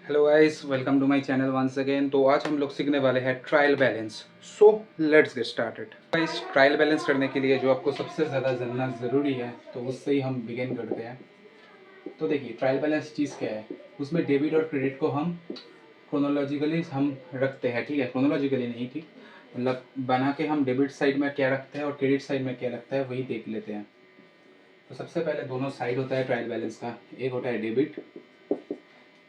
Hello guys, welcome to my channel once again. तो आज हम लोग सीखने वाले हैं trial balance. So let's get started. Guys, trial balance करने के लिए जो आपको सबसे ज़्यादा जानना ज़रूरी है तो उससे ही हम बिगिन करते हैं। तो देखिए, ट्रायल बैलेंस चीज़ क्या है। उसमें डेबिट और क्रेडिट को हम क्रोनोलॉजिकली हम रखते हैं, ठीक है। क्रोनोलॉजिकली नहीं, ठीक, मतलब बना के हम डेबिट साइड में क्या रखते हैं और क्रेडिट साइड में क्या रखता है वही देख लेते हैं। तो सबसे पहले दोनों साइड होता है ट्रायल बैलेंस का। एक होता है डेबिट,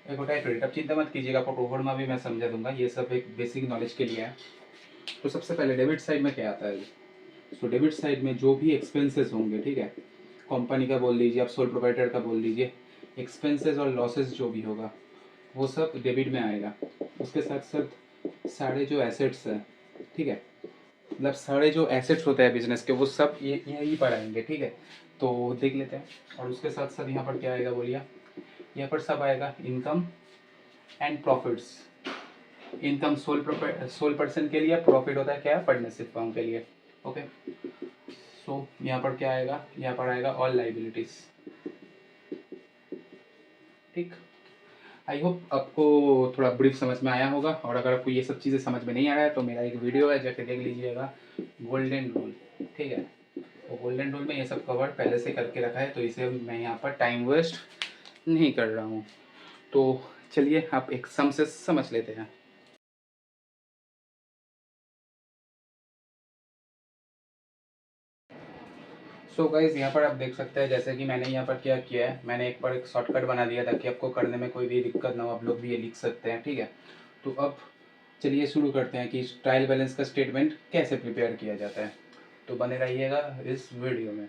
एक होता है क्रेडिट। अब चिंता मत कीजिएगा, आपको प्रोफार्मा भी मैं समझा दूंगा, ये सब एक बेसिक नॉलेज के लिए है। तो सबसे पहले डेबिट साइड में क्या आता है। सो डेबिट साइड में जो भी एक्सपेंसेस होंगे, ठीक है, कंपनी का बोल लीजिए, आप सोल प्रोप्राइटर का बोल लीजिए, एक्सपेंसेस और लॉसेस जो भी होगा वो सब डेबिट में आएगा। उसके साथ साथ सारे जो एसेट्स हैं, ठीक है, मतलब सारे जो एसेट्स होते हैं बिजनेस के वो सब ये यहीं पर आएंगे, ठीक है। तो देख लेते हैं। और उसके साथ साथ यहाँ पर क्या आएगा बोलिए, यहाँ पर सब आएगा income and profits. Income sole person के लिए, प्रॉफिट होता है क्या, पार्टनरशिप फर्म के लिए। ओके, सो यहाँ पर क्या आएगा, यहाँ पर आएगा ऑल लाइबिलिटीज, ठीक। आई होप आपको थोड़ा ब्रीफ समझ में आया होगा। और अगर आपको ये सब चीज़ें समझ में नहीं आ रहा है तो मेरा एक वीडियो है, जाके देख लीजिएगा, गोल्डन रूल, ठीक है। तो गोल्डन रूल में ये सब कवर पहले से करके रखा है, तो इसे मैं यहाँ पर टाइम वेस्ट नहीं कर रहा हूँ। तो चलिए आप एक सम से समझ लेते हैं। सो गाइज, यहाँ पर आप देख सकते हैं, जैसे कि मैंने यहाँ पर क्या किया है, मैंने एक बार एक शॉर्टकट बना दिया ताकि आपको करने में कोई भी दिक्कत ना हो, आप लोग भी ये लिख सकते हैं, ठीक है। तो अब चलिए शुरू करते हैं कि ट्रायल बैलेंस का स्टेटमेंट कैसे प्रिपेयर किया जाता है। तो बने रहिएगा इस वीडियो में।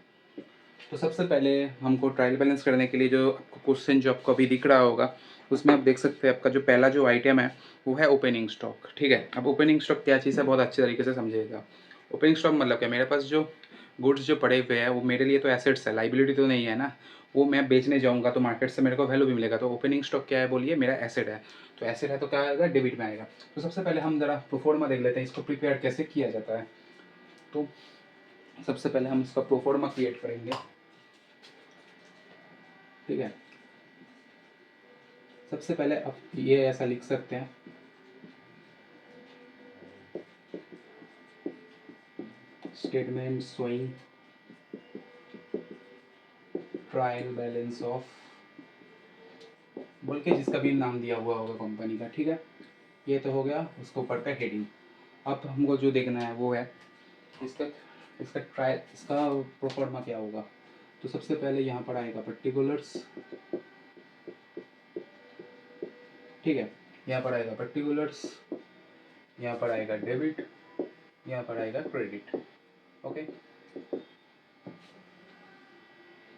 तो सबसे पहले हमको ट्रायल बैलेंस करने के लिए जो आपको क्वेश्चन जो आपको अभी दिख रहा होगा उसमें आप देख सकते हैं, आपका जो पहला जो आइटम है वो है ओपनिंग स्टॉक, ठीक है। अब ओपनिंग स्टॉक क्या चीज़ है, बहुत अच्छे तरीके से समझिएगा। ओपनिंग स्टॉक मतलब क्या, मेरे पास जो गुड्स जो पड़े हुए हैं वो मेरे लिए तो एसेट्स है, लाइबिलिटी तो नहीं है ना। वो मैं बेचने जाऊंगा तो मार्केट से मेरे को वैल्यू भी मिलेगा। तो ओपनिंग स्टॉक क्या है बोलिए, मेरा एसेट है। तो एसेट है तो क्या आएगा, डेबिट में आएगा। तो सबसे पहले हम जरा प्रोफोर्मा देख लेते हैं, इसको प्रिपेयर कैसे किया जाता है। तो सबसे पहले हम इसका प्रोफोर्मा क्रिएट करेंगे, ठीक है। सबसे पहले आप ये ऐसा लिख सकते हैं, statement showing trial balance of, बोल के जिसका भी नाम दिया हुआ होगा कंपनी का, ठीक है। ये तो हो गया उसके ऊपर का हेडिंग। अब हमको जो देखना है वो है इसका इसका ट्रायल, इसका प्रोफॉर्मा क्या होगा। तो सबसे पहले यहाँ पर आएगा पर्टिकुलर्स, ठीक है। यहाँ पर आएगा पर्टिकुलर्स, यहाँ पर आएगा डेबिट, यहाँ पर आएगा क्रेडिट। ओके,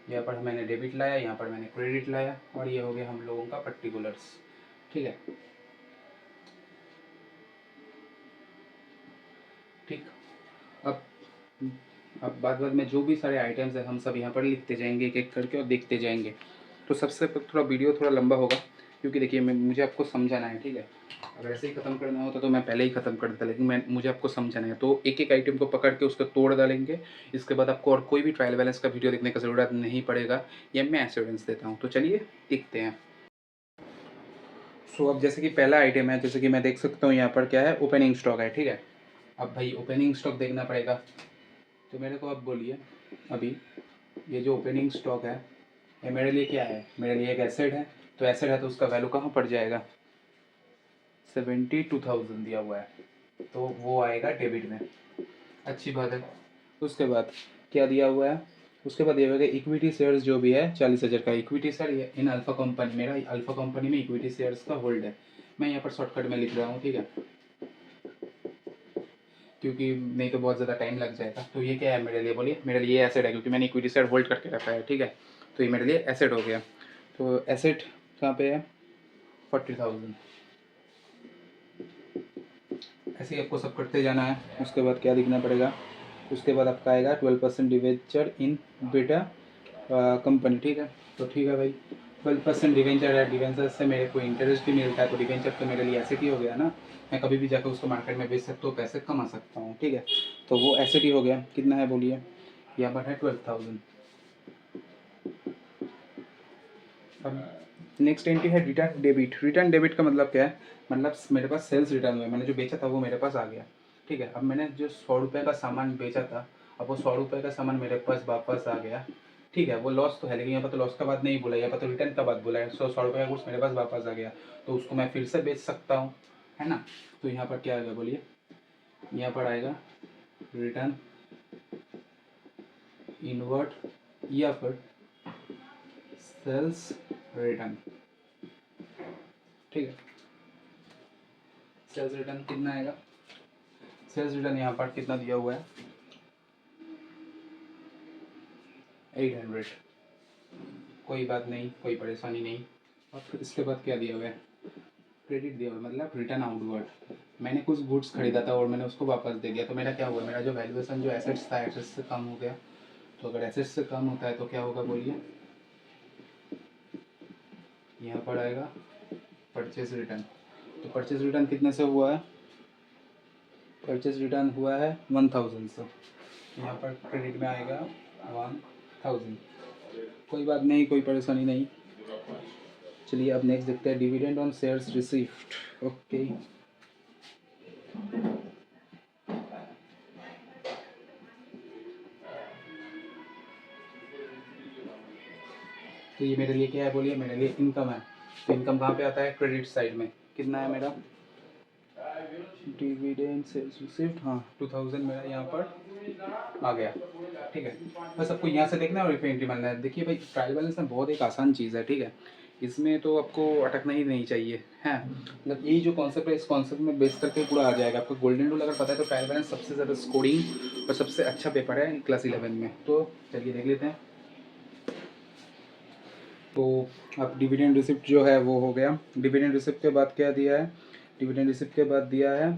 यहाँ पर मैंने डेबिट लाया, यहाँ पर मैंने क्रेडिट लाया, और ये हो गया हम लोगों का पर्टिकुलर्स, ठीक है, ठीक। अब बाद बाद में जो भी सारे आइटम्स हैं हम सब यहाँ पर लिखते जाएंगे एक एक करके और देखते जाएंगे। तो सबसे थोड़ा वीडियो थोड़ा लंबा होगा क्योंकि देखिए मैं मुझे आपको समझाना है, ठीक है। अगर ऐसे ही ख़त्म करना होता तो मैं पहले ही ख़त्म कर देता, लेकिन मैं मुझे आपको समझाना है तो एक एक आइटम को पकड़ के उसको तोड़ डालेंगे। इसके बाद आपको और कोई भी ट्रायल बैलेंस का वीडियो देखने का ज़रूरत नहीं पड़ेगा, ये मैं एश्योरेंस देता हूँ। तो चलिए देखते हैं। सो अब जैसे कि पहला आइटम है, जैसे कि मैं देख सकता हूँ यहाँ पर क्या है, ओपनिंग स्टॉक है, ठीक है। अब भाई ओपनिंग स्टॉक देखना पड़ेगा, तो मेरे को अब बोलिए अभी ये जो ओपनिंग स्टॉक है ये मेरे लिए क्या है, मेरे लिए एक एसेट है। तो एसेट है तो उसका वैल्यू कहाँ पड़ जाएगा, 72,000 दिया हुआ है, तो वो आएगा डेबिट में। अच्छी बात है। उसके बाद क्या दिया हुआ है, उसके बाद ये होगा इक्विटी शेयर्स जो भी है 40,000 का equity share in alpha company, मेरा अल्फा कंपनी में इक्विटी शेयर्स का होल्ड है। मैं यहाँ पर शॉर्टकट में लिख रहा हूँ, ठीक है, क्योंकि नहीं तो बहुत ज़्यादा टाइम लग जाएगा। तो ये क्या है मेरे लिए बोलिए, मेरे लिए एसेट है क्योंकि मैंने इक्विटी शेयर होल्ड करके रखा है, ठीक है। तो ये मेरे लिए एसेट हो गया। तो एसेट कहाँ पे है, 40,000। ऐसे ही आपको सब करते जाना है। उसके बाद क्या लिखना पड़ेगा, उसके बाद आपका आएगा 12% डिवेंचर इन बेटा कंपनी, ठीक है। तो ठीक है भाई, 12% डिवेंचर है, डिवेंचर से मेरे को इंटरेस्ट भी मिलता है, तो डिवेंचर तो मेरे लिए एसेट ही हो गया ना। मैं कभी भी जाकर उसको मार्केट में बेच सकता हूँ, पैसे कमा सकता हूँ, ठीक है। तो वो एसेट ही हो गया। कितना है बोलिए, यहाँ पर है 12,000। अब नेक्स्ट एंट्री है रिटर्न डेबिट। रिटर्न डेबिट का मतलब क्या है, मतलब मेरे पास सेल्स रिटर्न हुआ है, मैंने जो बेचा था वो मेरे पास आ गया, ठीक है। अब मैंने जो 100 रुपये का सामान बेचा था, अब वो 100 रुपये का सामान मेरे पास वापस आ गया, ठीक है। वो लॉस तो है, लेकिन यहाँ पर तो लॉस का बात नहीं बोला, यहाँ पर तो रिटर्न का बात बोला है। 100 रुपये का गुड्स मेरे पास वापस आ गया, तो उसको मैं फिर से बेच सकता हूँ, है ना। तो यहाँ पर क्या आएगा बोलिए, यहाँ पर आएगा रिटर्न इनवर्ट या फिर सेल्स रिटर्न, ठीक है। सेल्स रिटर्न कितना आएगा, सेल्स रिटर्न यहाँ पर कितना दिया हुआ है, 800। कोई बात नहीं, कोई परेशानी नहीं। और फिर इसके बाद क्या दिया हुआ है, क्रेडिट दिया हुआ है, मतलब रिटर्न आउटवर्ड। मैंने कुछ गुड्स खरीदा था और मैंने उसको वापस दे दिया, तो मेरा क्या हुआ, मेरा जो वैल्यूएशन जो एसेट्स था, एसेट्स से कम हो गया। तो अगर एसेट्स से कम होता है तो क्या होगा बोलिए, यहाँ पर आएगा परचेज रिटर्न। तो परचेज रिटर्न कितने से हुआ है, परचेज रिटर्न हुआ है 1000 से, यहाँ पर क्रेडिट में आएगा 1000। कोई बात नहीं, कोई परेशानी नहीं। चलिए अब नेक्स्ट देखते हैं, dividend on shares received. Okay, तो ये मेरे लिए क्या है बोलिए, मेरे लिए इनकम है। तो इनकम कहाँ पे आता है, क्रेडिट साइड में। कितना है मेरा डिविडेंड सेल्स रिसीव्ड, हाँ 2000 मेरा यहाँ पर आ गया, ठीक है। बस आपको यहाँ से देखना है और पे एंट्री मारना है। देखिए भाई, ट्रायल बैलेंस में बहुत एक आसान चीज़ है, ठीक है। इसमें तो आपको अटकना ही नहीं चाहिए, है। मतलब यही जो कॉन्सेप्ट है, इस कॉन्सेप्ट में बेस करके पूरा आ जाएगा। आपको गोल्डन रूल अगर पता है तो ट्रायल बैलेंस सबसे ज़्यादा स्कोरिंग और सबसे अच्छा पेपर है क्लास 11 में। तो चलिए देख लेते हैं। तो अब डिविडेंड रिसिप्ट जो है वो हो गया। डिविडेंड रिसिप्ट के बाद क्या दिया है, डिविडेंड रिसिप्ट के बाद दिया है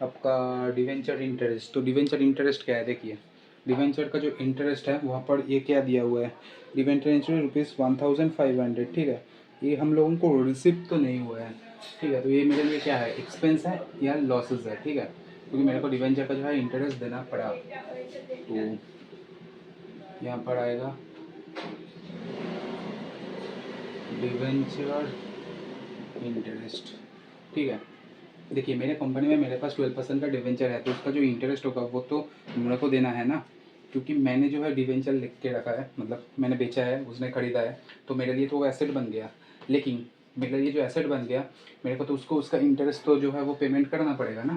आपका डिवेंचर इंटरेस्ट। तो डिवेंचर इंटरेस्ट क्या है, देखिए डिवेंचर का जो इंटरेस्ट है वहाँ पर ये क्या दिया हुआ है, डिवेंचर इंटरेस्ट ₹1500, ठीक है। ये हम लोगों को रिसिप्ट तो नहीं हुआ है, ठीक है। तो ये मेरे लिए क्या है, एक्सपेंस है या लॉसेस है, ठीक है, क्योंकि मेरे को डिवेंचर का जो है इंटरेस्ट देना पड़ा। तो यहाँ पर आएगा डिवेंचर इंटरेस्ट, ठीक है। देखिए मेरे कंपनी में मेरे पास 12% का डिवेंचर है, तो उसका जो इंटरेस्ट होगा वो तो मेरे को देना है ना, क्योंकि मैंने जो है डिवेंचर लिख के रखा है, मतलब मैंने बेचा है, उसने खरीदा है, तो मेरे लिए तो वो एसेट बन गया। लेकिन मेरे लिए जो एसेट बन गया, मेरे को तो उसको उसका इंटरेस्ट तो जो है वो पेमेंट करना पड़ेगा ना।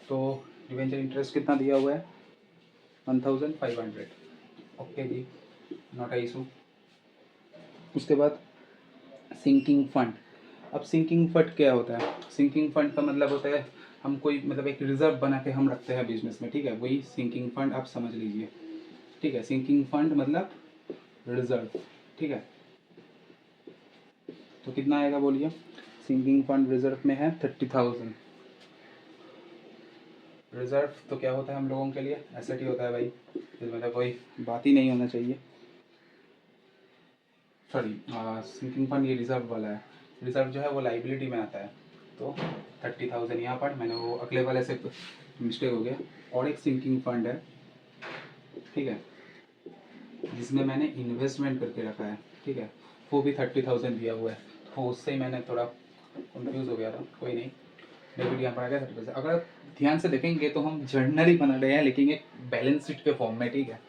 तो डिवेंचर इंटरेस्ट कितना दिया हुआ है, 1500। ओके जी, नॉट आई इशू। उसके बाद सिंकिंग फंड। अब सिंकिंग फंड क्या होता है, सिंकिंग फंड का मतलब होता है हम कोई मतलब एक रिजर्व बना के हम रखते हैं बिजनेस में, ठीक है, वही सिंकिंग फंड आप समझ लीजिए, ठीक है। सिंकिंग फंड मतलब रिजर्व, ठीक है। तो कितना आएगा बोलिए, सिंकिंग फंड रिजर्व में है 30,000। रिजर्व तो क्या होता है हम लोगों के लिए, एसेट ही होता है भाई, इसमें तो कोई बात ही नहीं होना चाहिए। सॉरी, सिंकिंग फंड ये रिजर्व वाला है, रिजर्व जो है वो लाइबिलिटी में आता है। तो 30,000 यहाँ पर, मैंने वो अगले वाले से मिस्टेक हो गया। और एक सिंकिंग फंड है, ठीक है, जिसमें मैंने इन्वेस्टमेंट करके रखा है, ठीक है, वो भी 30,000 दिया हुआ है। तो उससे ही मैंने थोड़ा कंफ्यूज हो गया था, कोई नहीं। डेबिट यहाँ पर आ गया 30%। अगर आप ध्यान से देखेंगे तो हम जर्नल ही बना रहे हैं, लेकिन एक बैलेंस शीट के फॉर्म में, ठीक है।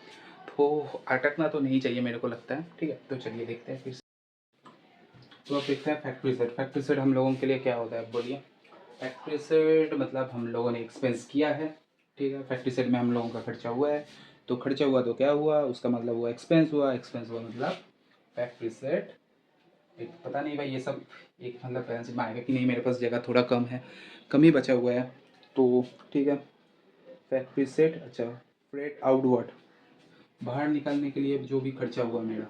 तो अटकना तो नहीं चाहिए मेरे को लगता है, ठीक है। तो चलिए देखते हैं फिर। तो अब देखते हैं फैक्ट्री सेट। फैक्ट्री सेट हम लोगों के लिए क्या होता है बोलिए, फैक्ट्री सेट मतलब हम लोगों ने एक्सपेंस किया है, ठीक है। फैक्ट्री सेट में हम लोगों का खर्चा हुआ है, तो खर्चा हुआ तो क्या हुआ, उसका मतलब हुआ एक्सपेंस हुआ, एक्सपेंस हुआ मतलब फैक्ट्री सेट। एक पता नहीं भाई ये सब एक मतलब बैलेंस में आएगा कि नहीं, मेरे पास जगह थोड़ा कम है, कम ही बचा हुआ है, तो ठीक है। फैक्ट्री सेट, अच्छा फ्रेट आउटवर्ड, बाहर निकालने के लिए जो भी खर्चा हुआ मेरा,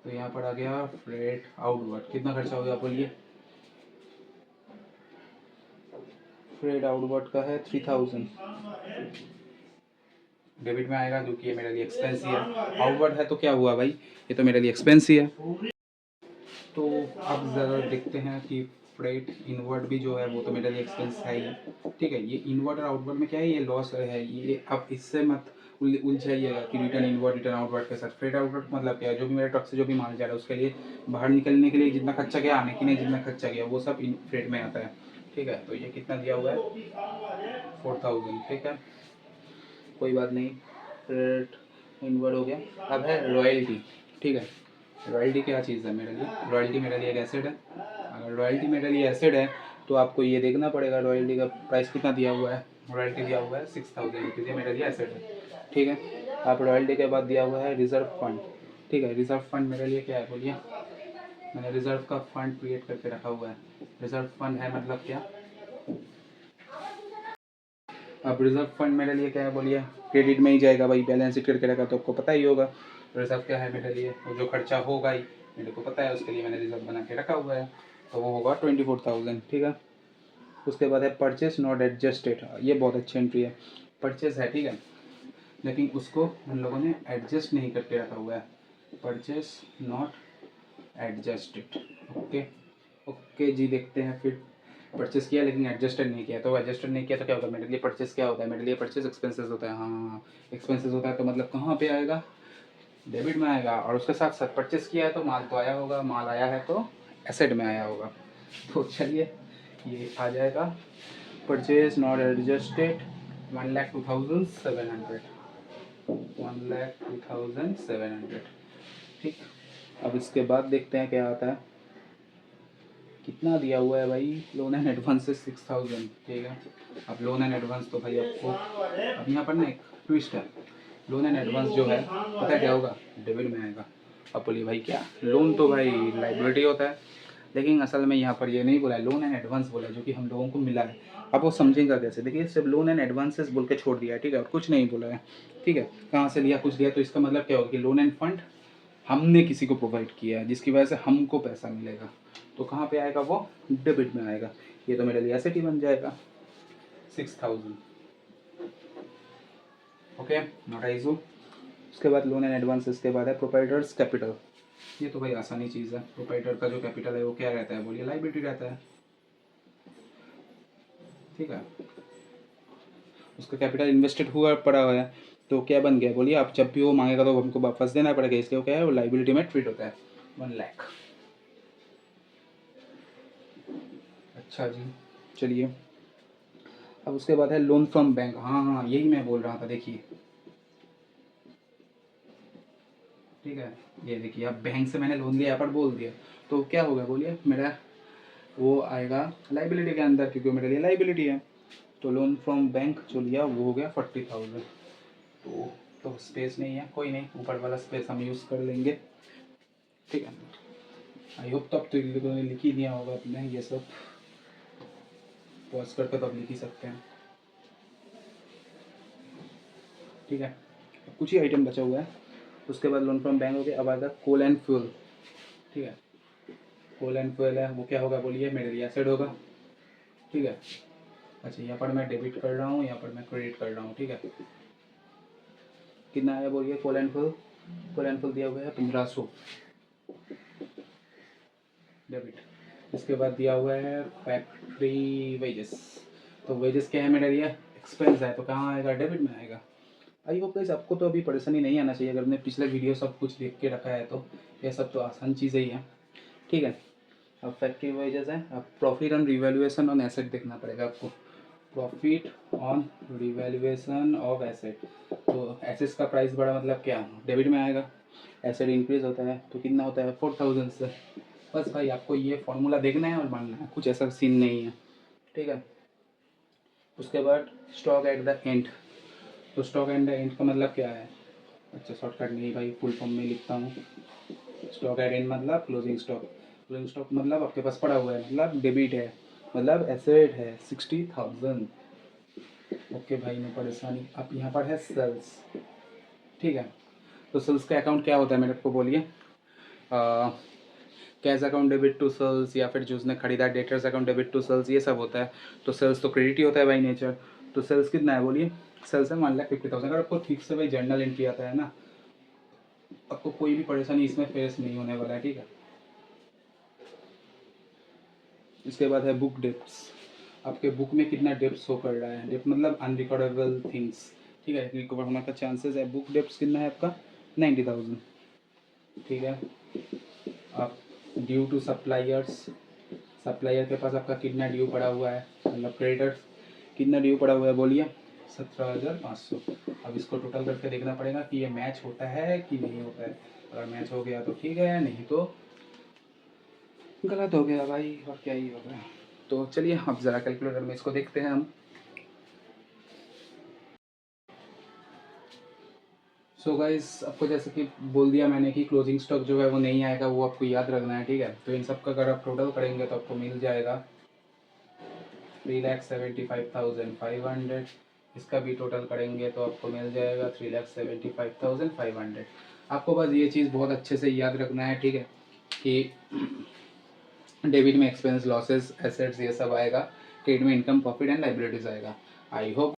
तो यहाँ पर आ गया फ्रेट आउटवर्ड। कितना खर्चा हो गया बोलिए, फ्रेट आउटवर्ड का है 3000, डेबिट में आएगा, जो कि ये मेरे लिए एक्सपेंस ही है। आउटवर्ड है तो क्या हुआ भाई, ये तो मेरे लिए एक्सपेंस ही है। तो अब ज़रा देखते हैं कि फ्रेट इनवर्ड भी जो है वो तो मेरे लिए एक्सपेंस है ही, ठीक है। ये इनवर्ड और आउटवर्ड में क्या है, ये लॉस है, ये अब इससे मत उलझाइएगा कि रिटर्न इनवर्ड रिटर्न आउटवर्ड के साथ। फ्रेट आउटवर्ड मतलब क्या है, जो भी मेरे ट्रक से जो भी माल जा रहा है उसके लिए बाहर निकलने के लिए जितना खर्चा गया, आने के लिए जितना खर्चा गया, वो सब इन फ्रेट में आता है। ठीक है, तो ये कितना दिया हुआ है 4000। ठीक है, कोई बात नहीं, फ्रेट इनवर्ड हो गया। अब है रॉयल्टी। ठीक है, रॉयल्टी क्या चीज़ है मेरे लिए? रॉयल्टी मेरे लिए एक एसेट है। अगर रॉयल्टी मेरे लिए एसेट है तो आपको ये देखना पड़ेगा रॉयल्टी का प्राइस कितना दिया हुआ है। रॉयल्टी दिया हुआ है 6000 रुपीज़, ये मेरे लिए एसेट है। ठीक है, आप रॉयल्टी के बाद दिया हुआ है रिजर्व फंड। ठीक है, रिजर्व फंड मेरे लिए क्या है बोलिए? मैंने रिजर्व का फंड क्रिएट करके रखा हुआ है। रिजर्व फंड है मतलब क्या? अब रिजर्व फंड मेरे लिए क्या है बोलिए? क्रेडिट में ही जाएगा भाई, बैलेंस शीट करके रखा तो आपको पता ही होगा। रिजर्व क्या है मेरे लिए? वो जो खर्चा होगा ही मेरे को पता है, उसके लिए मैंने रिजर्व बना के रखा हुआ है, तो वो होगा 24,000। ठीक है, उसके बाद है परचेस नॉट एडजस्टेड। ये बहुत अच्छी एंट्री है। परचेस है, ठीक है, लेकिन उसको उन लोगों ने एडजस्ट नहीं करके रखा हुआ है। Purchase not adjusted. Okay okay जी, देखते हैं फिर। परचेस किया लेकिन एडजस्टेड नहीं किया, तो एडजस्टेड नहीं किया तो क्या होगा मेरे लिए? परचेस क्या होता है मेरे लिए? परचेस एक्सपेंसेस होता है। हाँ, एक्सपेंसेस होता है, तो मतलब कहाँ पे आएगा? डेबिट में आएगा। और उसके साथ साथ परचेस किया है तो माल तो आया होगा, माल आया है तो एसेट में आया होगा। तो चलिए ये आ जाएगा परचेज नॉट एडजस्टेड 1,02,700। 1,02,700। ठीक, अब इसके बाद देखते हैं क्या आता है। कितना दिया हुआ है भाई? लोन एंड एडवांस से 6000। ठीक है, अब लोन एंड एडवांस तो भाई आपको, अब यहाँ पर ना एक ट्विस्ट है। लोन एंड एडवांस जो है पता है क्या होगा? डेबिट में आएगा। अब बोलिए भाई क्या? लोन तो भाई लाइबिलिटी होता है, लेकिन असल में यहाँ पर ये नहीं बोला है, लोन एंड एडवांस बोला है, जो कि हम लोगों को मिला है। अब वो समझेंगे कैसे? देखिए, सिर्फ लोन एंड एडवांसेस बोल के छोड़ दिया है, ठीक है, और कुछ नहीं बोला है। ठीक है, कहाँ से लिया, कुछ दिया, तो इसका मतलब क्या होगा कि लोन एंड फंड हमने किसी को प्रोवाइड किया है, जिसकी वजह से हमको पैसा मिलेगा। तो कहाँ पे आएगा वो? डेबिट में आएगा। ये तो मेरे लिए एसेट ही बन जाएगा 6000। ओके, नोट आइजू। उसके बाद लोन एंड एडवांसेस के बाद है प्रोप्राइटर्स कैपिटल। ये तो भाई आसानी चीज़ है। प्रोप्राइटर का जो कैपिटल है वो क्या रहता है बोलिए? लाइबिलिटी रहता है। ठीक है, उसका कैपिटल इन्वेस्टेड हुआ पड़ा हुआ है, तो क्या बन गया बोलिए? आप जब भी वो मांगेगा तो हमको वापस देना पड़ेगा, इसलिए वो क्या है? वो लाइबिलिटी में ट्रीट होता है। 1,00,000। अच्छा जी, चलिए। अब उसके बाद है लोन फ्रॉम बैंक। हाँ हाँ, यही मैं बोल रहा था, देखिए। ठीक है, ये देखिए, अब बैंक से मैंने लोन लिया, यहाँ पर बोल दिया, तो क्या होगा बोलिए? मेरा वो आएगा लाइबिलिटी के अंदर, क्योंकि मेरे लिए लाइबिलिटी है। तो लोन फ्रॉम बैंक जो लिया वो हो गया 40,000। तो स्पेस नहीं है, कोई नहीं, ऊपर वाला स्पेस हम यूज़ कर लेंगे। ठीक है, आई होप तो अब तो इन लोगों ने लिख ही दिया होगा अपने ये सब। पॉज करके तो अब लिख ही सकते हैं। ठीक है, अब कुछ ही आइटम बचा हुआ है। उसके बाद लोन फ्रॉम बैंक हो गया। अब आएगा कोल एंड फ्यूल। ठीक है, कोल एंड फ्यूल है, वो क्या होगा बोलिए? मेरे लिए एसेट होगा। ठीक है, अच्छा, यहाँ पर मैं डेबिट कर रहा हूँ, यहाँ पर मैं क्रेडिट कर रहा हूँ। ठीक है, कितना आया बोलिए? Coal and fuel, coal and fuel दिया हुआ है 1500 डेबिट। इसके बाद दिया हुआ है फैक्ट्री वेजेस। तो वेजेस क्या है मेरे लिए? एक्सपेंस है, तो कहाँ आएगा? डेबिट में आएगा। आई होप गाइस आपको तो अभी परेशानी नहीं आना चाहिए, अगर मैंने पिछले वीडियो सब कुछ देख के रखा है तो ये सब तो आसान चीज़ें ही हैं। ठीक है, अब फैक्ट्री वेजेस है। अब profit on revaluation on asset देखना पड़ेगा आपको। Profit on revaluation of asset, तो एसेट्स का प्राइस बढ़ा मतलब क्या? डेबिट में आएगा। एसेट इंक्रीज होता है तो कितना होता है? 4000 से। बस भाई आपको ये फॉर्मूला देखना है और मानना है, कुछ ऐसा सीन नहीं है। ठीक है, उसके बाद स्टॉक एट द एंड। तो स्टॉक एट द एंड का मतलब क्या है? अच्छा, शॉर्टकट नहीं भाई, फुल फॉर्म में लिखता हूँ। स्टॉक एट एंड मतलब क्लोजिंग स्टॉक। क्लोजिंग स्टॉक मतलब आपके पास पड़ा हुआ है, मतलब डेबिट है, मतलब एसेट है 60,000। ओके भाई, नो परेशानी। अब यहाँ पर है सेल्स। ठीक है, तो सेल्स का अकाउंट क्या होता है मेरे को बोलिए? Cash account debit to sales, या फिर जो उसने खरीदा debtors account debit to sales, ये सब होता है। तो सेल्स तो क्रेडिट ही होता है बाई नेचर। तो सेल्स कितना है बोलिए? सेल्स है 1,50,000। अगर आपको ठीक से भाई जर्नल एंट्री आता है ना, आपको कोई भी परेशानी इसमें फेस नहीं होने वाला है। ठीक है, इसके बाद है बुक डेप्स। आपके बुक में कितना डेप्स शो कर रहा है? डेप्ट मतलब अनरिकॉर्डेबल थिंग्स। ठीक है, रिकवर होने का चांसेस है। बुक डेप्स कितना है आपका? 90,000। ठीक है, आप ड्यू टू सप्लायर्स, सप्लायर के पास आपका कितना ड्यू पड़ा हुआ है, मतलब क्रेडिटर्स कितना ड्यू पड़ा हुआ है बोलिए? 17,500। अब इसको टोटल करके देखना पड़ेगा कि ये मैच होता है कि नहीं होता है। अगर मैच हो गया तो ठीक है, नहीं तो गलत हो गया भाई, और क्या ही होगा। तो चलिए अब ज़रा कैलकुलेटर में इसको देखते हैं हम। सो गाइस, आपको जैसे कि बोल दिया मैंने कि क्लोजिंग स्टॉक जो है वो नहीं आएगा, वो आपको याद रखना है। ठीक है, तो इन सब का अगर आप टोटल करेंगे तो आपको मिल जाएगा 3,75,500। इसका भी टोटल करेंगे तो आपको मिल जाएगा 3,75,500। आपको बस ये चीज़ बहुत अच्छे से याद रखना है, ठीक है, कि डेबिट में एक्सपेंस, लॉसेस, एसेट्स ये सब आएगा, क्रेडिट में इनकम, प्रॉफिट एंड लाइबिलिटीज आएगा। I hope